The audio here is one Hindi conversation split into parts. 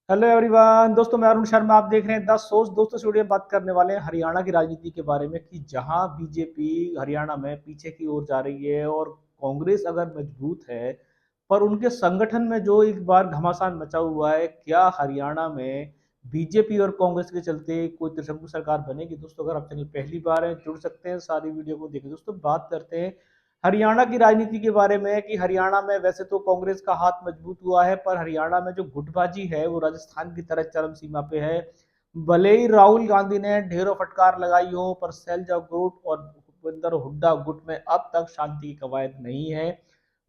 हेलो एवरीवन, दोस्तों मैं अरुण शर्मा। आप देख रहे हैं 10 सोच। दोस्तों इस वीडियो में बात करने वाले हैं हरियाणा की राजनीति के बारे में कि जहां बीजेपी हरियाणा में पीछे की ओर जा रही है और कांग्रेस अगर मजबूत है, पर उनके संगठन में जो एक बार घमासान मचा हुआ है, क्या हरियाणा में बीजेपी और कांग्रेस के चलते कोई त्रिशंकु सरकार बनेगी? दोस्तों अगर आप चैनल पहली बार हैं, जुड़ सकते हैं, सारी वीडियो को देखें। दोस्तों बात करते हैं हरियाणा की राजनीति के बारे में कि हरियाणा में वैसे तो कांग्रेस का हाथ मजबूत हुआ है, पर हरियाणा में जो गुटबाजी है वो राजस्थान की तरह चरम सीमा पे है। भले ही राहुल गांधी ने ढेरों फटकार लगाई हो, पर सैलजा गुट और भूपेंद्र हुड्डा गुट में अब तक शांति की कवायद नहीं है।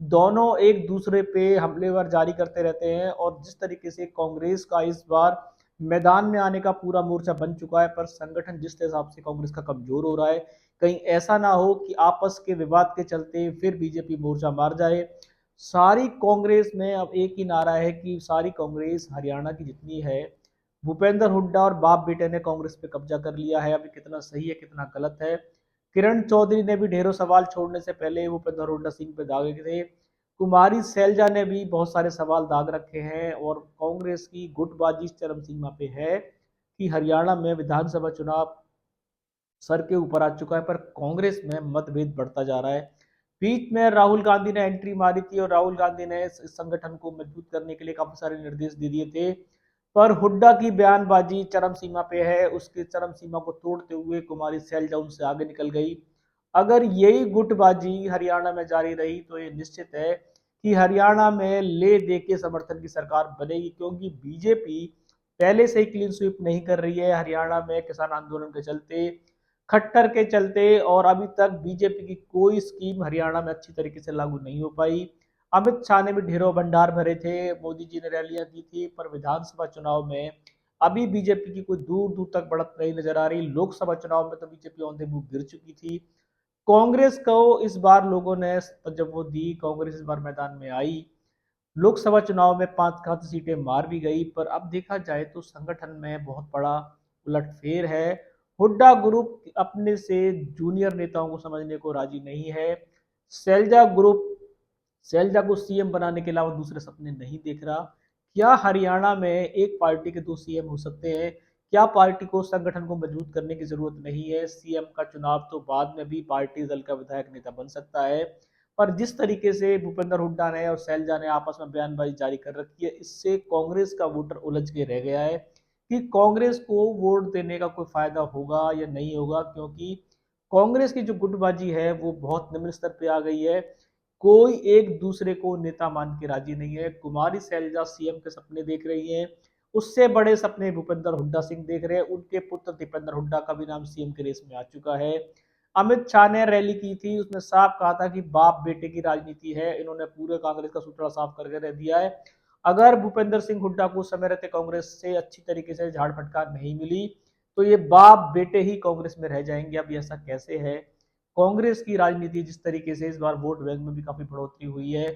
दोनों एक दूसरे पे हमलेवर जारी करते रहते हैं और जिस तरीके से कांग्रेस का इस बार मैदान में आने का पूरा मोर्चा बन चुका है, पर संगठन जिस हिसाब से कांग्रेस का कमजोर हो रहा है, कहीं ऐसा ना हो कि आपस के विवाद के चलते फिर बीजेपी मोर्चा मार जाए। सारी कांग्रेस में अब एक ही नारा है कि सारी कांग्रेस हरियाणा की जितनी है, भूपेंद्र हुड्डा और बाप बेटे ने कांग्रेस पे कब्जा कर लिया है। अभी कितना सही है कितना गलत है, किरण चौधरी ने भी ढेरों सवाल छोड़ने से पहले भूपेंद्र हुड्डा सिंह पे दागे थे। कुमारी सैलजा ने भी बहुत सारे सवाल दाग रखे हैं और कांग्रेस की गुटबाजी चरम सीमा पे है कि हरियाणा में विधानसभा चुनाव सर के ऊपर आ चुका है, पर कांग्रेस में मतभेद बढ़ता जा रहा है। बीच में राहुल गांधी ने एंट्री मारी थी और राहुल गांधी ने इस संगठन को मजबूत करने के लिए काफी सारे निर्देश दे दिए थे, पर हुड्डा की बयानबाजी चरम सीमा पे है। उसके चरम सीमा को तोड़ते हुए कुमारी सैलजा उनसे आगे निकल गई। अगर यही गुटबाजी हरियाणा में जारी रही तो ये निश्चित है कि हरियाणा में ले दे के समर्थन की सरकार बनेगी, क्योंकि बीजेपी पहले से ही क्लीन स्वीप नहीं कर रही है हरियाणा में किसान आंदोलन के चलते, खट्टर के चलते, और अभी तक बीजेपी की कोई स्कीम हरियाणा में अच्छी तरीके से लागू नहीं हो पाई। अमित शाह ने भी ढेरों भंडार भरे थे, मोदी जी ने रैलियां की थी, पर विधानसभा चुनाव में अभी बीजेपी की कोई दूर दूर तक बढ़त नहीं नजर आ रही। लोकसभा चुनाव में तो बीजेपी औंधे मुंह गिर चुकी थी। कांग्रेस को इस बार लोगों ने जब वो दी, कांग्रेस इस बार मैदान में आई, लोकसभा चुनाव में 5 सीटें मार भी गई, पर अब देखा जाए तो संगठन में बहुत बड़ा उलटफेर है। हुड्डा ग्रुप अपने से जूनियर नेताओं को समझने को राजी नहीं है। सैलजा ग्रुप सैलजा को सीएम बनाने के अलावा दूसरे सपने नहीं देख रहा। क्या हरियाणा में एक पार्टी के दो सीएम हो सकते हैं? क्या पार्टी को संगठन को मजबूत करने की जरूरत नहीं है? सीएम का चुनाव तो बाद में भी पार्टी दल का विधायक नेता बन सकता है, पर जिस तरीके से भूपेंद्र हुड्डा ने और सैलजा ने आपस में बयानबाजी जारी कर रखी है, इससे कांग्रेस का वोटर उलझ के रह गया है कि कांग्रेस को वोट देने का कोई फायदा होगा या नहीं होगा, क्योंकि कांग्रेस की जो गुटबाजी है वो बहुत निम्न स्तर पे आ गई है। कोई एक दूसरे को नेता मान के राजी नहीं है। कुमारी सैलजा सीएम के सपने देख रही है, उससे बड़े सपने भूपेंद्र हुड्डा सिंह देख रहे हैं। उनके पुत्र दीपेंद्र हुड्डा का भी नाम सीएम के रेस में आ चुका है। अमित शाह ने रैली की थी, उसने साफ कहा था कि बाप बेटे की राजनीति है। इन्होंने पूरे कांग्रेस का सूत्रा साफ करके रह दिया है। अगर भूपेंद्र सिंह हुड्डा को समय रहते कांग्रेस से अच्छी तरीके से झाड़ फटकार नहीं मिली, तो ये बाप बेटे ही कांग्रेस में रह जाएंगे। अब ऐसा कैसे है? कांग्रेस की राजनीति जिस तरीके से इस बार वोट बैंक में भी काफी बढ़ोतरी हुई है,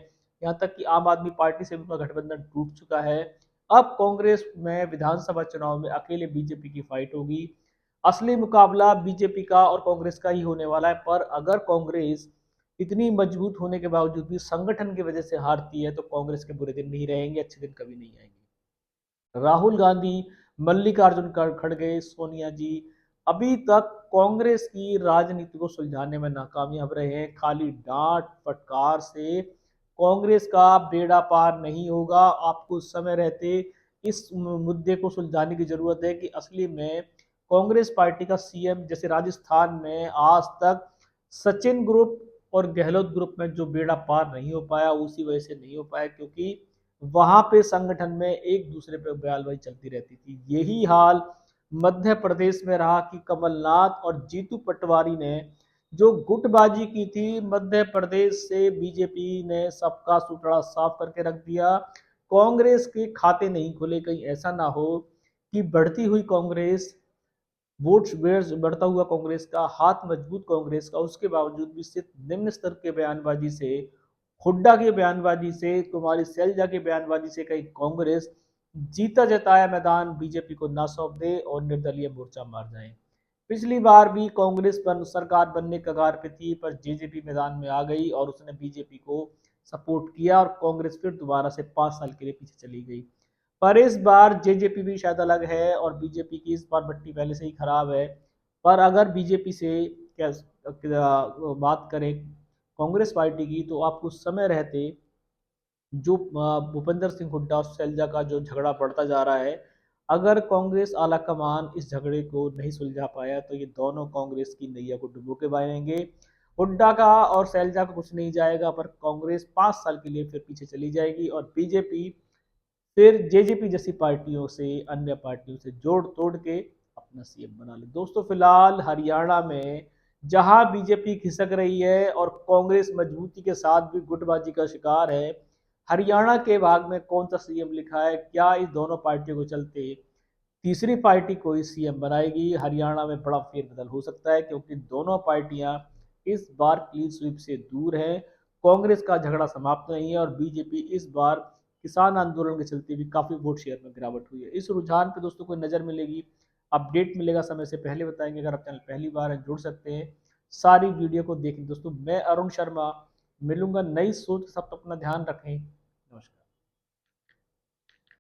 यहाँ तक कि आम आदमी पार्टी से भी उनका गठबंधन टूट चुका है। अब कांग्रेस में विधानसभा चुनाव में अकेले बीजेपी की फाइट होगी। असली मुकाबला बीजेपी का और कांग्रेस का ही होने वाला है, पर अगर कांग्रेस इतनी मजबूत होने के बावजूद भी संगठन की वजह से हारती है, तो कांग्रेस के बुरे दिन नहीं रहेंगे, अच्छे दिन कभी नहीं आएंगे। राहुल गांधी, मल्लिकार्जुन खड़गे, सोनिया जी अभी तक कांग्रेस की राजनीति को सुलझाने में नाकामयाब रहे हैं। खाली डांट फटकार से कांग्रेस का बेड़ा पार नहीं होगा। आपको समय रहते इस मुद्दे को सुलझाने की जरूरत है कि असली में कांग्रेस पार्टी का सीएम, जैसे राजस्थान में आज तक सचिन ग्रुप और गहलोत ग्रुप में जो बेड़ा पार नहीं हो पाया, उसी वजह से नहीं हो पाया क्योंकि वहां पे संगठन में एक दूसरे पे बयालबाजी चलती रहती थी। यही हाल मध्य प्रदेश में रहा कि कमलनाथ और जीतू पटवारी ने जो गुटबाजी की थी, मध्य प्रदेश से बीजेपी ने सबका सुतड़ा साफ करके रख दिया। कांग्रेस के खाते नहीं खुले। कहीं ऐसा ना हो कि बढ़ती हुई कांग्रेस, वोट्स बेस बढ़ता हुआ कांग्रेस का, हाथ मजबूत कांग्रेस का, उसके बावजूद भी सिर्फ निम्न स्तर के बयानबाजी से, हुड्डा की बयानबाजी से, कुमारी सैलजा की बयानबाजी से कहीं कांग्रेस जीता जताया मैदान बीजेपी को ना सौंप दे और निर्दलीय मोर्चा मार जाए। पिछली बार भी कांग्रेस सरकार बनने कगार पे थी, पर जेजेपी मैदान में आ गई और उसने बीजेपी को सपोर्ट किया और कांग्रेस फिर दोबारा से 5 साल के लिए पीछे चली गई। पर इस बार जेजेपी भी शायद अलग है और बीजेपी की इस बार बट्टी पहले से ही खराब है। पर अगर बीजेपी से क्या बात करें कांग्रेस पार्टी की, तो आपको समय रहते जो भूपेंद्र सिंह हुड्डा और शैलजा का जो झगड़ा बढ़ता जा रहा है, अगर कांग्रेस आला कमान इस झगड़े को नहीं सुलझा पाया तो ये दोनों कांग्रेस की नैया को डुबो के बहेंगे। हुड्डा का और शैलजा का कुछ नहीं जाएगा, पर कांग्रेस 5 साल के लिए फिर पीछे चली जाएगी और बीजेपी फिर जेजेपी जैसी पार्टियों से, अन्य पार्टियों से जोड़ तोड़ के अपना सीएम बना ले। दोस्तों फिलहाल हरियाणा में जहां बीजेपी खिसक रही है और कांग्रेस मजबूती के साथ भी गुटबाजी का शिकार है, हरियाणा के भाग में कौन सा सीएम लिखा है, क्या इस दोनों पार्टियों को चलते तीसरी पार्टी कोई सीएम बनाएगी? हरियाणा में बड़ा फेरबदल हो सकता है क्योंकि दोनों पार्टियां इस बार क्लीन स्वीप से दूर है। कांग्रेस का झगड़ा समाप्त नहीं है और बीजेपी इस बार किसान आंदोलन के चलते भी काफी वोट शेयर में गिरावट हुई है। इस रुझान पे दोस्तों कोई नजर मिलेगी, अपडेट मिलेगा, समय से पहले बताएंगे। अगर आप चैनल पहली बार है जुड़ सकते हैं सारी वीडियो को देखें। दोस्तों मैं अरुण शर्मा मिलूंगा नई सोच के साथ, अपना ध्यान रखें।